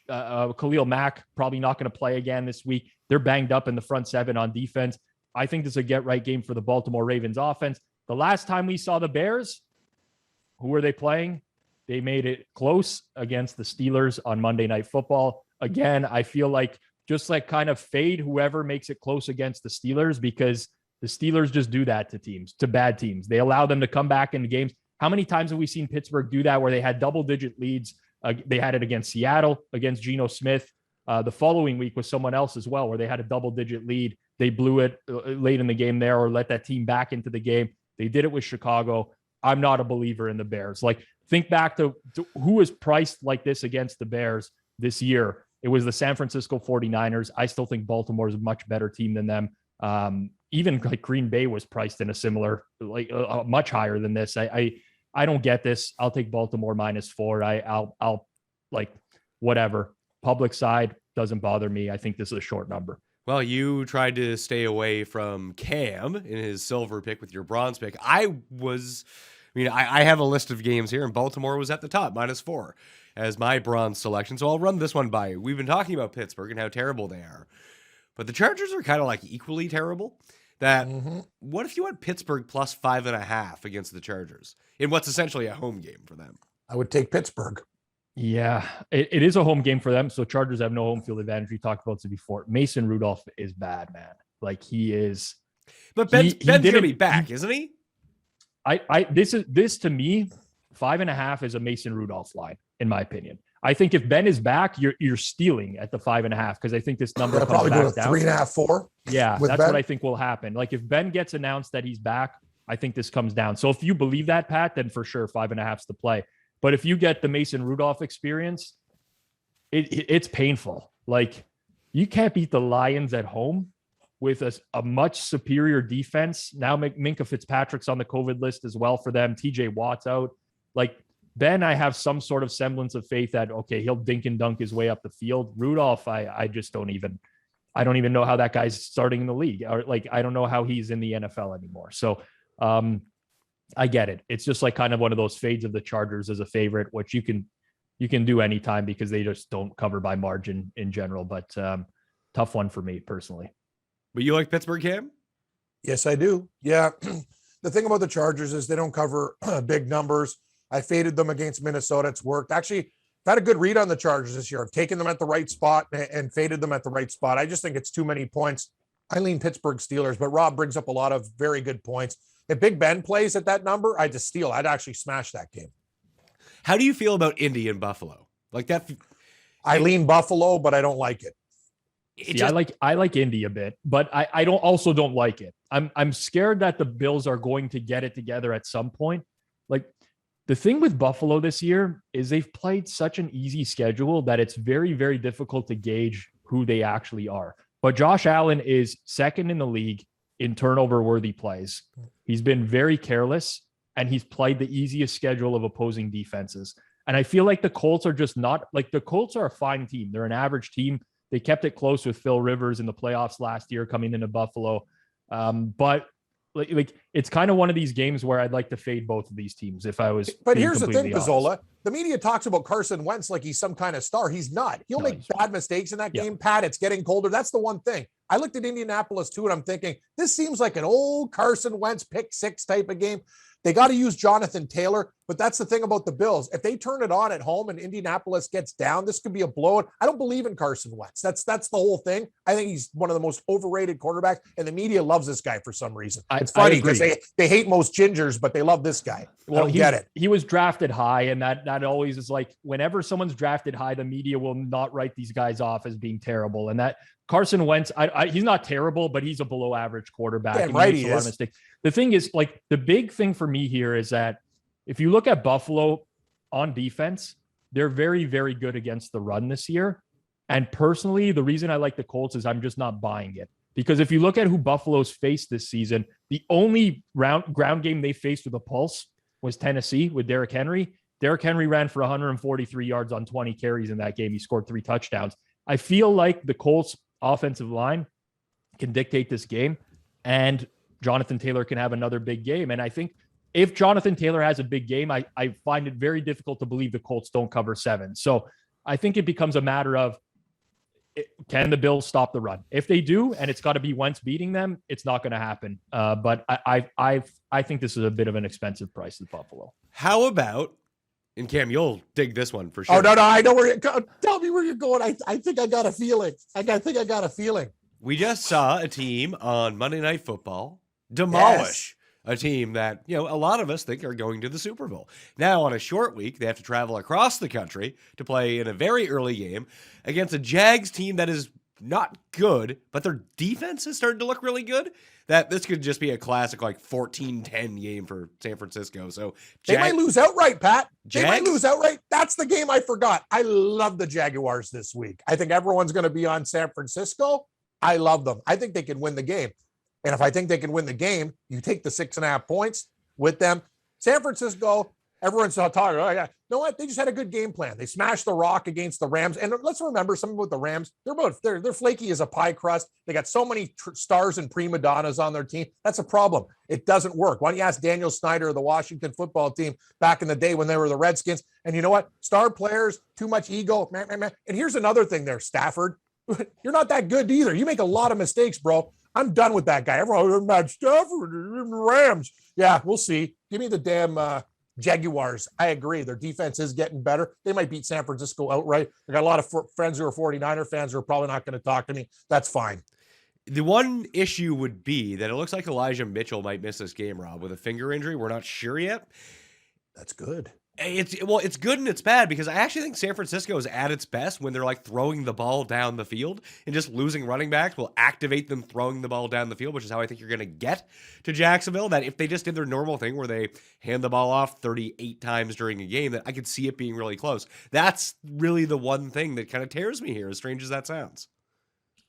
Khalil Mack probably not going to play again this week, they're banged up in the front 7 on defense. I think this is a get-right game for the Baltimore Ravens offense. The last time we saw the Bears, who were they playing? They made it close against the Steelers on Monday Night Football. Again, I feel like just like kind of fade whoever makes it close against the Steelers, because the Steelers just do that to teams, to bad teams. They allow them to come back into games. How many times have we seen Pittsburgh do that where they had double-digit leads? They had it against Seattle, against Geno Smith. The following week was someone else as well, where they had a double-digit lead. They blew it late in the game there, or let that team back into the game. They did it with Chicago. I'm not a believer in the Bears. Like, think back to who was priced like this against the Bears this year. It was the San Francisco 49ers. I still think Baltimore is a much better team than them. Even like Green Bay was priced in a similar, like much higher than this. I don't get this. I'll take Baltimore -4. I'll like whatever. Public side doesn't bother me. I think this is a short number. Well, you tried to stay away from Cam in his silver pick with your bronze pick. I have a list of games here, and Baltimore was at the top, -4, as my bronze selection. So I'll run this one by you. We've been talking about Pittsburgh and how terrible they are, but the Chargers are kind of like equally terrible. What if you had Pittsburgh +5.5 against the Chargers in what's essentially a home game for them? I would take Pittsburgh. Yeah, it is a home game for them. So Chargers have no home field advantage. We talked about this before. Mason Rudolph is bad, man. Like he is. But Ben's going to be back, isn't he? This to me, 5.5 is a Mason Rudolph line, in my opinion. I think if Ben is back, you're stealing at the 5.5, because I think this number comes probably back go to down. 3.5, 4. Yeah, that's Ben. what I think will happen. Like if Ben gets announced that he's back, I think this comes down. So if you believe that, Pat, then for sure 5.5 is the play. But if you get the Mason Rudolph experience, it's painful. Like you can't beat the Lions at home with a much superior defense. Now Minkah Fitzpatrick's on the COVID list as well for them. TJ Watt's out. Like Ben, I have some sort of semblance of faith that, okay, he'll dink and dunk his way up the field. Rudolph, I don't even know how that guy's starting in the league. Or like, I don't know how he's in the NFL anymore. So I get it. It's just like kind of one of those fades of the Chargers as a favorite, which you can do anytime because they just don't cover by margin in general. But tough one for me personally. But you like Pittsburgh, Cam? Yes, I do. Yeah. The thing about the Chargers is they don't cover big numbers. I faded them against Minnesota. It's worked. Actually, I've had a good read on the Chargers this year. I've taken them at the right spot and faded them at the right spot. I just think it's too many points. I lean Pittsburgh Steelers, but Rob brings up a lot of very good points. If Big Ben plays at that number, I'd just steal. I'd actually smash that game. How do you feel about Indy and Buffalo? Like that? I lean Buffalo, but I don't like it. I like Indy a bit, but I don't like it. I'm scared that the Bills are going to get it together at some point. Like The thing with Buffalo this year is they've played such an easy schedule that it's very, very difficult to gauge who they actually are. But Josh Allen is second in the league in turnover-worthy plays. He's been very careless, and he's played the easiest schedule of opposing defenses. And I feel like the Colts are just not like the Colts are a fine team. They're an average team. They kept it close with Phil Rivers in the playoffs last year coming into Buffalo. But like it's kind of one of these games where I'd like to fade both of these teams if I was. But here's the thing, Pizzola. The media talks about Carson Wentz like he's some kind of star. He's not. He'll make bad mistakes in that game, Pat. It's getting colder. That's the one thing. I looked at Indianapolis too, and I'm thinking, this seems like an old Carson Wentz pick six type of game. They got to use Jonathan Taylor, but that's the thing about the Bills. If they turn it on at home and Indianapolis gets down, this could be a blowout. I don't believe in Carson Wentz. That's the whole thing. I think he's one of the most overrated quarterbacks, and the media loves this guy for some reason. It's funny because they hate most gingers, but they love this guy. Well, get it. He was drafted high, and that always is like whenever someone's drafted high, the media will not write these guys off as being terrible. And that Carson Wentz, he's not terrible, but he's a below average quarterback. Yeah, right, he is. The thing is, like, the big thing for me here is that if you look at Buffalo on defense, they're very, very good against the run this year. And personally, the reason I like the Colts is I'm just not buying it. Because if you look at who Buffalo's faced this season, the only ground game they faced with a pulse was Tennessee with Derrick Henry. Derrick Henry ran for 143 yards on 20 carries in that game. He scored 3 touchdowns. I feel like the Colts offensive line can dictate this game, and Jonathan Taylor can have another big game. And I think if Jonathan Taylor has a big game, I find it very difficult to believe the Colts don't cover 7. So I think it becomes a matter of, can the Bills stop the run? If they do, and it's got to be Wentz beating them, it's not going to happen. But I think this is a bit of an expensive price at Buffalo. How about, and Cam, you'll dig this one for sure. Oh, no, I know where you're going. Tell me where you're going. I think I got a feeling. I think I got a feeling. We just saw a team on Monday Night Football demolish a team that, a lot of us think are going to the Super Bowl. Now, on a short week, they have to travel across the country to play in a very early game against a Jags team that is not good, but their defense is starting to look really good. That this could just be a classic, like 14-10 game for San Francisco. So they might lose outright, Pat. They might lose outright. That's the game I forgot. I love the Jaguars this week. I think everyone's going to be on San Francisco. I love them. I think they can win the game. And if I think they can win the game, you take the 6.5 points with them. San Francisco, everyone's talking, oh, yeah. You know what? They just had a good game plan. They smashed the rock against the Rams. And let's remember something about the Rams. They're flaky as a pie crust. They got so many stars and prima donnas on their team. That's a problem. It doesn't work. Why don't you ask Daniel Snyder of the Washington football team back in the day when they were the Redskins? And you know what? Star players, too much ego. And here's another thing there, Stafford. You're not that good either. You make a lot of mistakes, bro. I'm done with that guy. Everyone, Matt Stafford, Rams. Yeah, we'll see. Give me the damn Jaguars. I agree. Their defense is getting better. They might beat San Francisco outright. I got a lot of friends who are 49er fans who are probably not going to talk to me. That's fine. The one issue would be that it looks like Elijah Mitchell might miss this game, Rob, with a finger injury. We're not sure yet. That's good. It's good and it's bad because I actually think San Francisco is at its best when they're like throwing the ball down the field, and just losing running backs will activate them throwing the ball down the field, which is how I think you're going to get to Jacksonville. That if they just did their normal thing where they hand the ball off 38 times during a game, that I could see it being really close. That's really the one thing that kind of tears me here, as strange as that sounds.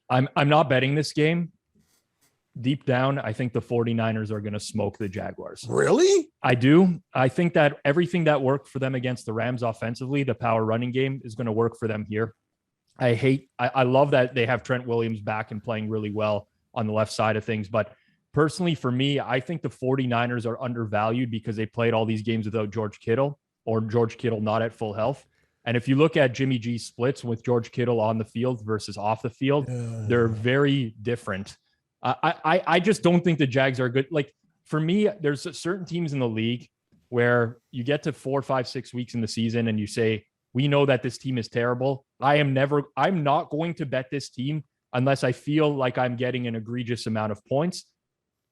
I'm not betting this game. Deep down, I think the 49ers are going to smoke the Jaguars. Really? I do. I think that everything that worked for them against the Rams offensively, the power running game, is going to work for them here. I love that they have Trent Williams back and playing really well on the left side of things. But personally, for me, I think the 49ers are undervalued because they played all these games without George Kittle, or George Kittle not at full health. And if you look at Jimmy G's splits with George Kittle on the field versus off the field, they're very different. I just don't think the Jags are good. Like, for me, there's certain teams in the league where you get to 4, 5, 6 weeks in the season and you say, we know that this team is terrible. I'm not going to bet this team unless I feel like I'm getting an egregious amount of points.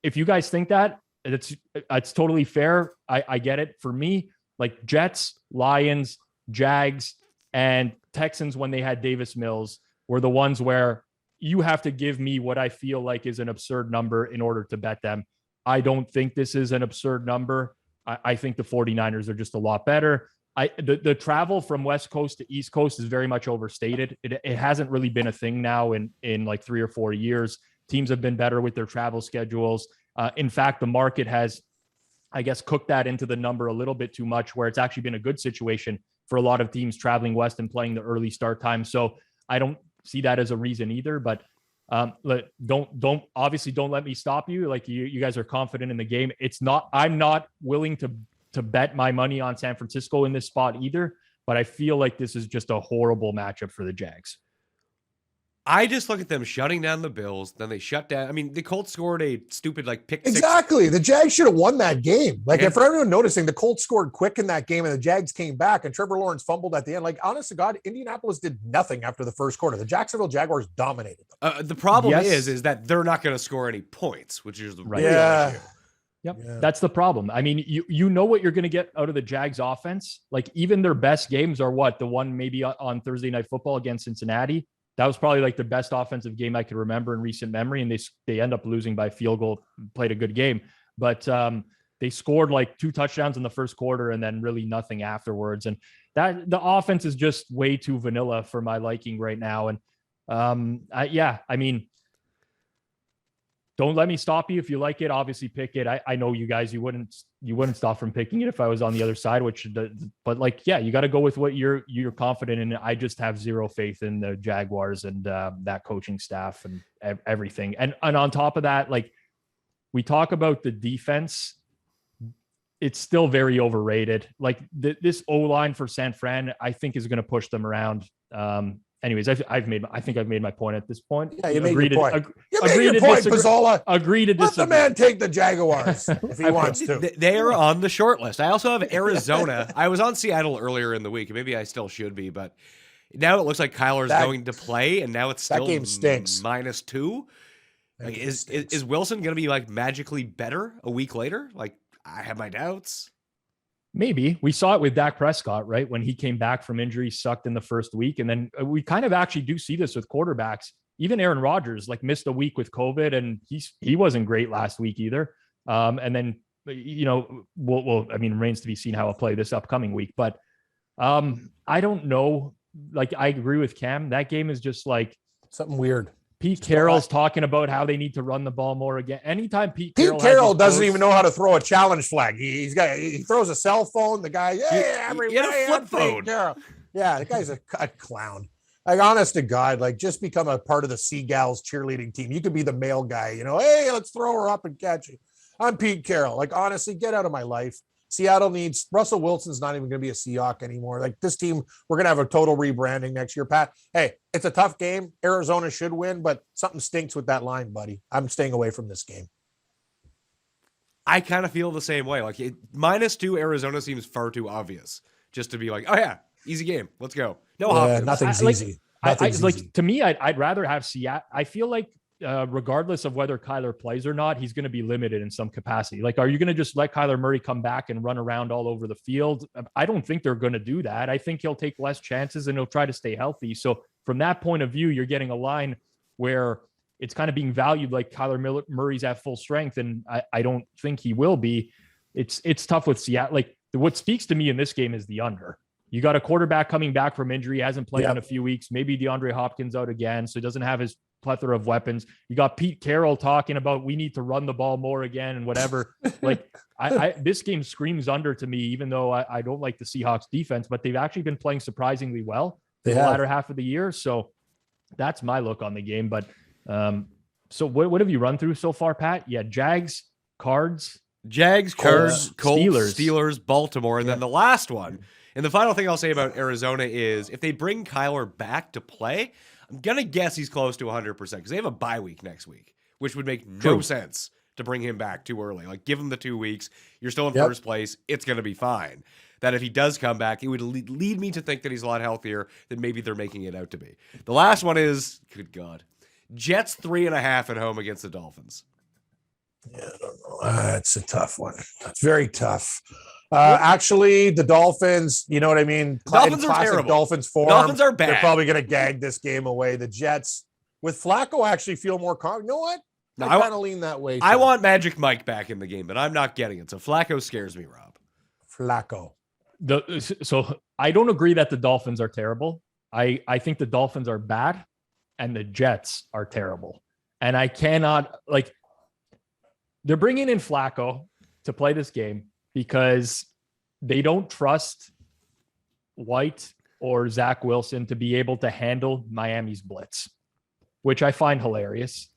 If you guys think that, it's totally fair. I get it. For me, like Jets, Lions, Jags, and Texans, when they had Davis Mills, were the ones where you have to give me what I feel like is an absurd number in order to bet them. I don't think this is an absurd number. I think the 49ers are just a lot better. The travel from West Coast to East Coast is very much overstated. It hasn't really been a thing now in like 3 or 4 years. Teams have been better with their travel schedules. In fact, the market has, I guess, cooked that into the number a little bit too much, where it's actually been a good situation for a lot of teams traveling west and playing the early start time. So I don't see that as a reason either, but don't let me stop you. Like you guys are confident in the game. I'm not willing to bet my money on San Francisco in this spot either, but I feel like this is just a horrible matchup for the Jags. I just look at them shutting down the Bills. Then they shut down. I mean, the Colts scored a stupid pick six. Exactly. The Jags should have won that game. For everyone noticing, the Colts scored quick in that game and the Jags came back and Trevor Lawrence fumbled at the end. Honest to God, Indianapolis did nothing after the first quarter. The Jacksonville Jaguars dominated them. The problem is that they're not going to score any points, which is the real issue. Yep. Yeah. That's the problem. I mean, you know what you're going to get out of the Jags offense. Even their best games are the one maybe on Thursday Night Football against Cincinnati. That was probably the best offensive game I could remember in recent memory. And they end up losing by field goal, played a good game, but they scored 2 touchdowns in the first quarter and then really nothing afterwards. And that the offense is just way too vanilla for my liking right now. And I mean, don't let me stop you. If you like it, obviously pick it. I know you guys, you wouldn't stop from picking it if I was on the other side, but you got to go with what you're confident in. I just have zero faith in the Jaguars and that coaching staff and everything. And on top of that, we talk about the defense, it's still very overrated. This O-line for San Fran, I think is going to push them around. Anyways, I think I've made my point at this point. Yeah, you made your point. You made your point, Pizzola. Agree to disagree. Let the man take the Jaguars if he wants to. They are on the short list. I also have Arizona. I was on Seattle earlier in the week, and maybe I still should be, but now it looks like Kyler's going to play, and now it's still that game stinks. -2. Is Wilson going to be magically better a week later? I have my doubts. Maybe. We saw it with Dak Prescott, right? When he came back from injury, sucked in the first week. And then we kind of actually do see this with quarterbacks. Even Aaron Rodgers, missed a week with COVID and he wasn't great last week either. And then, remains to be seen how it'll play this upcoming week. But I don't know. I agree with Cam. That game is just something weird. Pete Carroll's talking about how they need to run the ball more again. Anytime Pete Carroll doesn't even know how to throw a challenge flag. He throws a cell phone. The guy, everybody, a flip phone. Yeah, the guy's a clown. Honest to God, just become a part of the Seagulls cheerleading team. You could be the male guy, hey, let's throw her up and catch it. I'm Pete Carroll. Honestly, get out of my life. Seattle needs Russell Wilson's not even going to be a Seahawk anymore. This team, we're going to have a total rebranding next year. Pat, hey, it's a tough game. Arizona should win, but something stinks with that line, buddy. I'm staying away from this game. I kind of feel the same way. -2 Arizona seems far too obvious just to be oh yeah, easy game. Let's go. No, nothing's easy. To me, I'd rather have Seattle. I feel regardless of whether Kyler plays or not, he's going to be limited in some capacity. Are you going to just let Kyler Murray come back and run around all over the field? I don't think they're going to do that. I think he'll take less chances and he'll try to stay healthy. So from that point of view, you're getting a line where it's kind of being valued Kyler Murray's at full strength. And I don't think he will be. It's tough with Seattle. What speaks to me in this game is the under. You got a quarterback coming back from injury, hasn't played in a few weeks. Maybe DeAndre Hopkins out again, so he doesn't have his plethora of weapons. You got Pete Carroll talking about we need to run the ball more again and whatever. This game screams under to me, even though I don't like the Seahawks defense, but they've actually been playing surprisingly well in the latter half of the year. So that's my look on the game. But so what have you run through so far, Pat? Yeah, Jags, Colts, Steelers, Baltimore, and then the last one. And the final thing I'll say about Arizona is if they bring Kyler back to play, I'm going to guess he's close to 100% because they have a bye week next week, which would make no sense to bring him back too early. Give him the 2 weeks. You're still in first place. It's going to be fine. That if he does come back, it would lead me to think that he's a lot healthier than maybe they're making it out to be. The last one is, good God, Jets 3.5 at home against the Dolphins. Yeah, I don't know. It's a tough one. It's very tough. Actually, the Dolphins, you know what I mean? Dolphins are terrible. Dolphins form. Dolphins are bad. They're probably going to gag this game away. The Jets, with Flacco, actually feel more confident. You know what? I kind of lean that way. I want Magic Mike back in the game, but I'm not getting it. So Flacco scares me, Rob. Flacco. So I don't agree that the Dolphins are terrible. I think the Dolphins are bad and the Jets are terrible. And I cannot, like, they're bringing in Flacco to play this game because they don't trust White or Zach Wilson to be able to handle Miami's blitz, which I find hilarious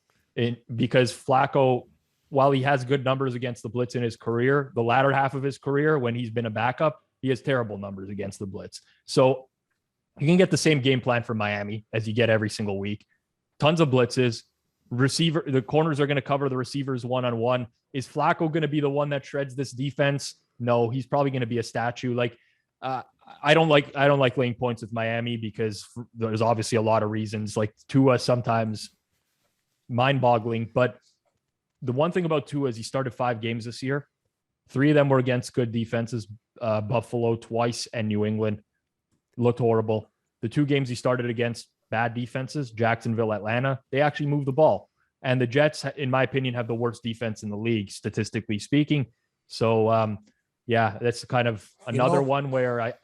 because Flacco, while he has good numbers against the blitz in his career, the latter half of his career, when he's been a backup, he has terrible numbers against the blitz. So you can get the same game plan for Miami as you get every single week. Tons of blitzes. The corners are going to cover the receivers one-on-one. Is Flacco going to be the one that shreds this defense? No, he's probably going to be a statue. Like, I don't like laying points with Miami because there's obviously a lot of reasons. Like Tua sometimes mind-boggling, but the one thing about Tua is he started 5 games this year. 3 of them were against good defenses, Buffalo twice and New England. Looked horrible. The 2 games he started against bad defenses, Jacksonville, Atlanta, they actually moved the ball. And the Jets, in my opinion, have the worst defense in the league, statistically speaking. So, yeah, that's kind of another one where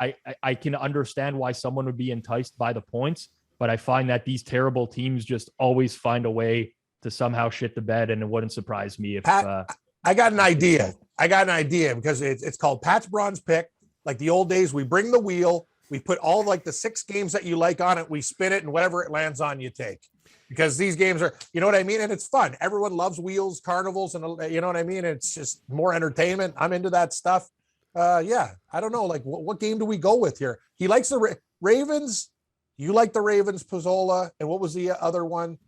I can understand why someone would be enticed by the points, but I find that these terrible teams just always find a way to somehow shit the bed, and it wouldn't surprise me if Pat, I got an idea. Because it's called Pat's Bronze Pick. Like the old days, we bring the wheel, we put all like the 6 games that you like on it, we spin it, and whatever it lands on, you take. Because these games are, you know what I mean? And it's fun. Everyone loves wheels, carnivals, and you know what I mean? It's just more entertainment. I'm into that stuff. Yeah, I don't know. Like, what game do we go with here? He likes the Ravens. You like the Ravens, Pizzola. And what was the other one?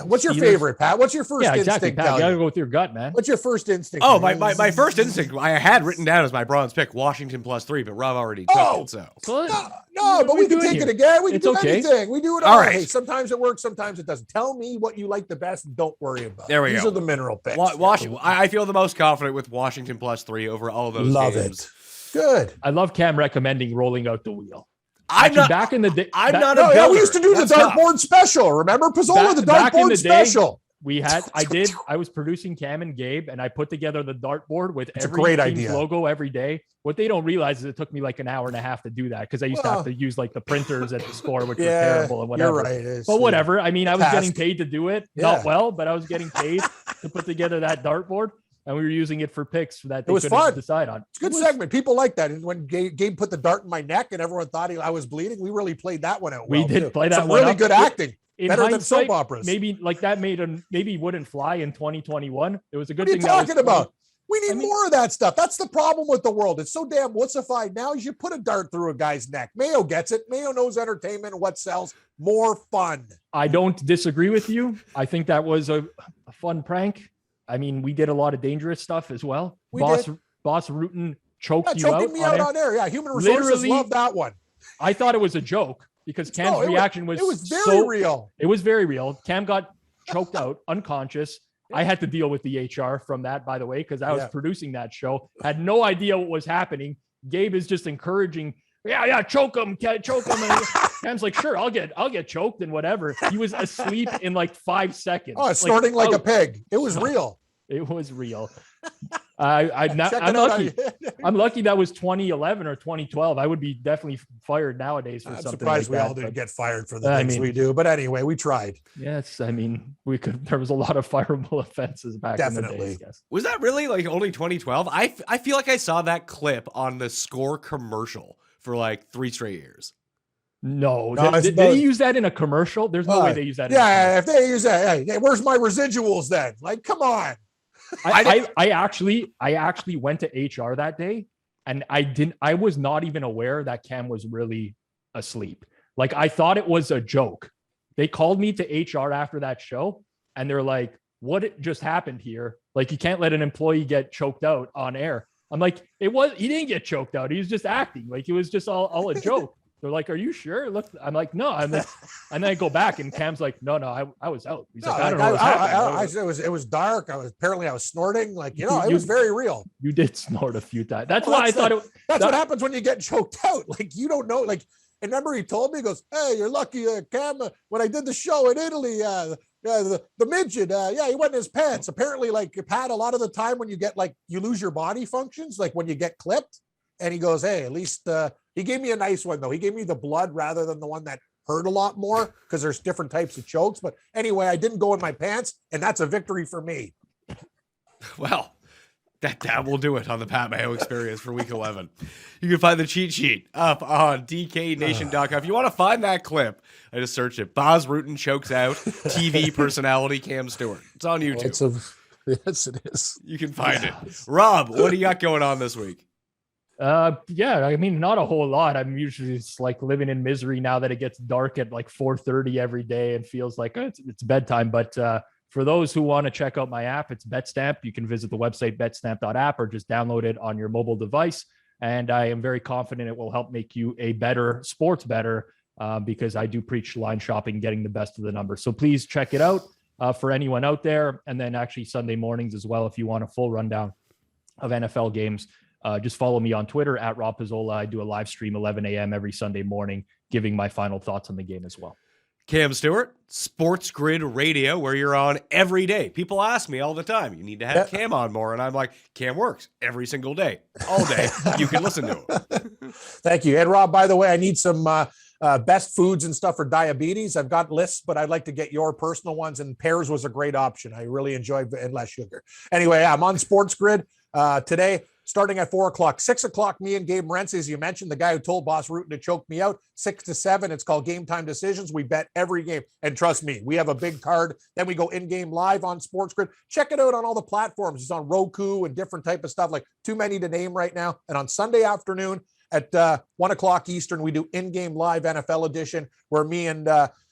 What's your favorite, Pat? What's your first instinct? Exactly, Pat. You gotta go with your gut, man. What's your first instinct? Oh, my first instinct I had written down as my bronze pick, Washington +3, but Rob already took it. So no, but we can take it again. We can do anything. We do it all right. Hey, sometimes it works, sometimes it doesn't. Tell me what you like the best. And don't worry about it. There we go. These are the mineral picks. Washington. I feel the most confident with Washington +3 over all of those games. It. Good. I love Cam recommending rolling out the wheel. Back in the day. We used to do the dartboard special. Remember Pizzola, the dartboard special. I was producing Cam and Gabe, and I put together the dartboard with every great team's idea. logo every day. What they don't realize is it took me like an hour and a half to do that because I used to have to use like the printers at the score, which was terrible and whatever. You're right. But whatever. I mean, I was getting paid to do it. Not well, but I was getting paid to put together that dartboard. And we were using it for picks that they couldn't decide on. It's a good segment. People like that. And when Gabe put the dart in my neck and everyone thought I was bleeding, we really played that one out well. We did play that Some one really up. good acting. Better than soap hindsight, operas. Maybe like that maybe wouldn't fly in 2021. It was a good What are thing. you talking about? We need more of that stuff. That's the problem with the world. It's so damn wussified now. You should put a dart through a guy's neck. Mayo gets it. Mayo knows entertainment and what sells. More fun. I don't disagree with you. I think that was a fun prank. I mean, we did a lot of dangerous stuff as well. Boss Rutan choked you out. Choking me out on air. Yeah, human resources love that one. I thought it was a joke because Cam's reaction was very real. It was very real. Cam got choked out, unconscious. I had to deal with the HR from that, by the way, because I was producing that show. Had no idea what was happening. Gabe is just encouraging. Yeah, choke him. And Cam's like, sure, I'll get choked and whatever. He was asleep in like 5 seconds. Oh, snorting like a pig. It was real. It was real. I'm lucky. I'm lucky that was 2011 or 2012. I would be definitely fired nowadays for something. I'm surprised we all didn't get fired for the things we do. But anyway, we tried. Yes, I mean, there was a lot of fireable offenses back in the day. Yes. Was that really like only 2012? I feel like I saw that clip on the Score commercial for like 3 straight years. No, did they use that in a commercial? There's no way they use that. Yeah, if they use that, hey, where's my residuals then? Like, come on. I actually went to HR that day, and I was not even aware that Cam was really asleep. Like, I thought it was a joke. They called me to HR after that show, and they're like, "What just happened here? Like, you can't let an employee get choked out on air." I'm like, he didn't get choked out. He was just acting. Like, it was just all a joke. They're like, "Are you sure?" Look, I'm like, "No." And then I go back, and Cam's like, "No, I was out." He's like, "I don't know what's happening." It was dark. I was snorting. Like, it was very real. You did snort a few times. That's why I thought it. That's what happens when you get choked out. Like, you don't know. Like, and remember, he told me, he goes, "Hey, you're lucky, Cam. When I did the show in Italy, the midget, he went in his pants. Apparently, like, Pat, a lot of the time when you get, like, you lose your body functions, like when you get clipped, and he goes, hey, at least he gave me a nice one, though. He gave me the blood rather than the one that hurt a lot more, because there's different types of chokes. But anyway, I didn't go in my pants, and that's a victory for me. Well, that will do it on the Pat Mayo Experience for Week 11. You can find the cheat sheet up on DKNation.com. If you want to find that clip, I just searched it. Boz Rutan chokes out TV personality Cam Stewart. It's on YouTube. Yes, it is. You can find it. Rob, what do you got going on this week? Yeah, I mean, not a whole lot. I'm usually just like living in misery now that it gets dark at like 4:30 every day and feels like it's bedtime. But for those who want to check out my app, it's BetStamp. You can visit the website betstamp.app or just download it on your mobile device. And I am very confident it will help make you a better sports bettor, because I do preach line shopping, getting the best of the numbers. So please check it out for anyone out there. And then actually Sunday mornings as well, if you want a full rundown of NFL games. Just follow me on Twitter at Rob Pizzola. I do a live stream 11 a.m. every Sunday morning, giving my final thoughts on the game as well. Cam Stewart, Sports Grid Radio, where you're on every day. People ask me all the time, you need to have Cam on more. And I'm like, Cam works every single day, all day. You can listen to him. Thank you. And Rob, by the way, I need some best foods and stuff for diabetes. I've got lists, but I'd like to get your personal ones. And pears was a great option. I really enjoyed and less sugar. Anyway, I'm on Sports Grid today. Starting at 4 o'clock, 6 o'clock, me and Gabe Morency, as you mentioned, the guy who told Boss Rutan to choke me out, 6 to 7. It's called Game Time Decisions. We bet every game. And trust me, we have a big card. Then we go in-game live on Sports Grid. Check it out on all the platforms. It's on Roku and different type of stuff, like too many to name right now. And on Sunday afternoon at 1 o'clock Eastern, we do in-game live NFL edition, where me and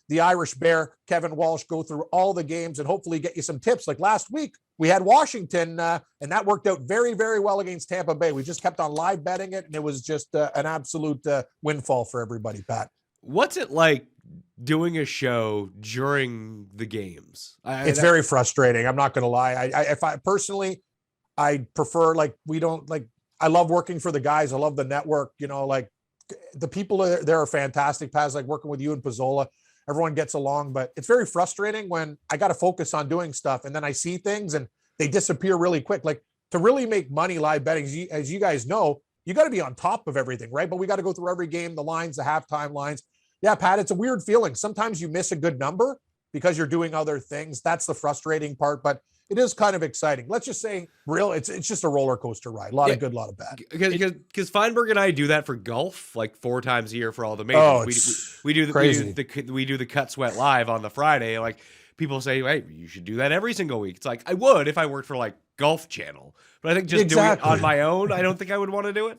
the Irish Bear, Kevin Walsh, go through all the games and hopefully get you some tips. Like last week, we had Washington, and that worked out very, very well against Tampa Bay. We just kept on live betting it, and it was just an absolute windfall for everybody, Pat. What's it like doing a show during the games? It's very frustrating. I'm not going to lie. If I personally, I prefer, like, we don't, like, I love working for the guys. I love the network. You know, like, the people there are fantastic. Paz, like working with you and Pizzola. Everyone gets along, but it's very frustrating when I got to focus on doing stuff and then I see things and they disappear really quick. Like, to really make money live betting, as you guys know, you got to be on top of everything, right? But we got to go through every game, the lines, the halftime lines. Yeah, Pat, it's a weird feeling. Sometimes you miss a good number because you're doing other things. That's the frustrating part, but it is kind of exciting. Let's just say it's just a roller coaster ride. A lot of good, a lot of bad. Because Feinberg and I do that for golf like 4 times a year for all the majors. We do the Cut Sweat live on the Friday. Like, people say, hey, you should do that every single week. It's like, I would if I worked for like Golf Channel, but I think just doing it on my own, I don't think I would want to do it.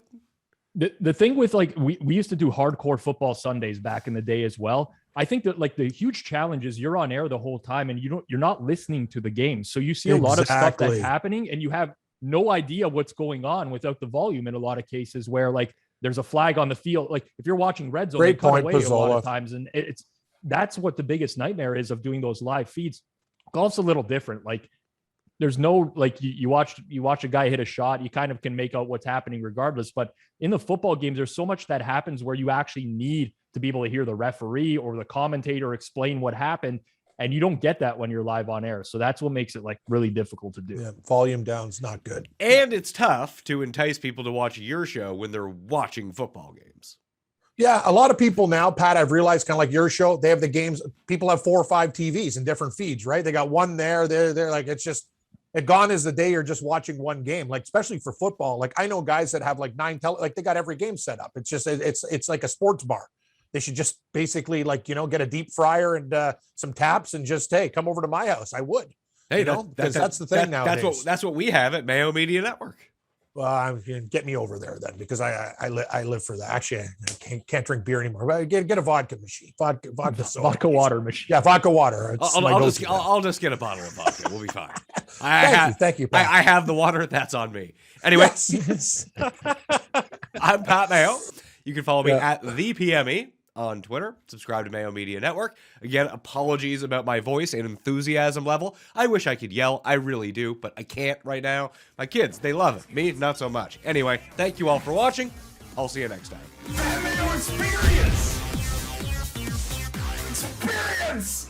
The thing with, like, we used to do hardcore football Sundays back in the day as well. I think that, like, the huge challenge is you're on air the whole time and you're not listening to the game. So you see a lot of stuff that's happening and you have no idea what's going on without the volume in a lot of cases, where, like, there's a flag on the field. Like, if you're watching Red Zone, they cut away a lot of times. And that's what the biggest nightmare is of doing those live feeds. Golf's a little different. Like, there's no, like, you watch a guy hit a shot, you kind of can make out what's happening regardless. But in the football games, there's so much that happens where you actually need to be able to hear the referee or the commentator explain what happened. And you don't get that when you're live on air. So that's what makes it, like, really difficult to do. Yeah, volume down's not good. And it's tough to entice people to watch your show when they're watching football games. Yeah, a lot of people now, Pat, I've realized, kind of like your show, they have the games. People have 4 or 5 TVs in different feeds, right? They got one there. They're like, it's just, gone is the day you're just watching one game. Like, especially for football. Like, I know guys that have like 9 like they got every game set up. It's just, it's like a sports bar. They should just basically, like, get a deep fryer and some taps and just, hey, come over to my house. I would, hey, because that's the thing nowadays. That's what we have at Mayo Media Network. Well, get me over there then, because I live for that. Actually, I can't drink beer anymore. Get a vodka machine, vodka water machine. Yeah, vodka water. I'll just get a bottle of vodka. We'll be fine. Thank you. Pat. I have the water. That's on me. Anyway, yes. I'm Pat Mayo. You can follow me at the PME on Twitter. Subscribe to Mayo Media Network. Again, apologies about my voice and enthusiasm level. I wish I could yell. I really do, but I can't right now. My kids, they love it. Me, not so much. Anyway, thank you all for watching. I'll see you next time. Mayo Experience! Experience!